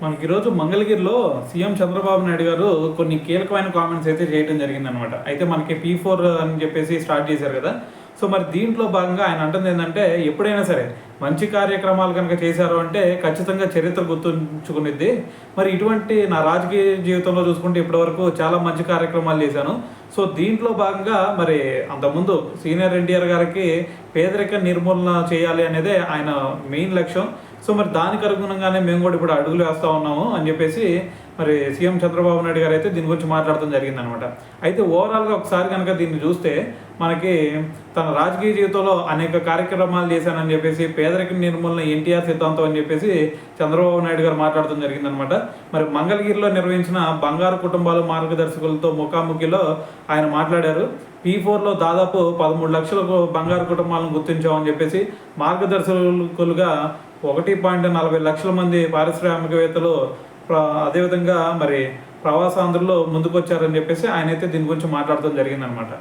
మనకి ఈరోజు మంగళగిరిలో సీఎం చంద్రబాబు నాయుడు గారు కొన్ని కీలకమైన కామెంట్స్ అయితే చేయడం జరిగిందనమాట. అయితే మనకి P4 అని చెప్పేసి స్టార్ట్ చేశారు కదా. సో మరి దీంట్లో భాగంగా ఆయన అంటుంది ఏంటంటే, ఎప్పుడైనా సరే మంచి కార్యక్రమాలు కనుక చేశారు అంటే ఖచ్చితంగా చరిత్ర గుర్తుంచుకునిద్ది. మరి ఇటువంటి నా రాజకీయ జీవితంలో చూసుకుంటే ఇప్పటివరకు చాలా మంచి కార్యక్రమాలు చేశాను. సో దీంట్లో భాగంగా మరి అంతకుముందు సీనియర్ ఎన్టీఆర్ గారికి పేదరిక నిర్మూలన చేయాలి అనేదే ఆయన మెయిన్ లక్ష్యం. సో మరి దానికి అనుగుణంగానే మేము కూడా ఇప్పుడు అడుగులు వేస్తూ ఉన్నాము అని చెప్పేసి మరి సీఎం చంద్రబాబు నాయుడు గారు అయితే దీని గురించి మాట్లాడటం జరిగిందనమాట. అయితే ఓవరాల్గా ఒకసారి కనుక దీన్ని చూస్తే మనకి తన రాజకీయ జీవితంలో అనేక కార్యక్రమాలు చేశానని చెప్పేసి పేదరిక నిర్మూలన ఎన్టీఆర్ సిద్ధాంతం అని చెప్పేసి చంద్రబాబు నాయుడు గారు మాట్లాడటం జరిగిందనమాట. మరి మంగళగిరిలో నిర్వహించిన బంగారు కుటుంబాల మార్గదర్శకులతో ముఖాముఖిలో ఆయన మాట్లాడారు. P4లో దాదాపు 13 లక్షలకు బంగారు కుటుంబాలను గుర్తించామని చెప్పేసి మార్గదర్శకులుగా 1.40 లక్షల మంది పారిశ్రామికవేత్తలు అదేవిధంగా మరి ప్రవాసాంధ్రులు ముందుకొచ్చారని చెప్పేసి ఆయన అయితే దీని గురించి మాట్లాడటం జరిగిందనమాట.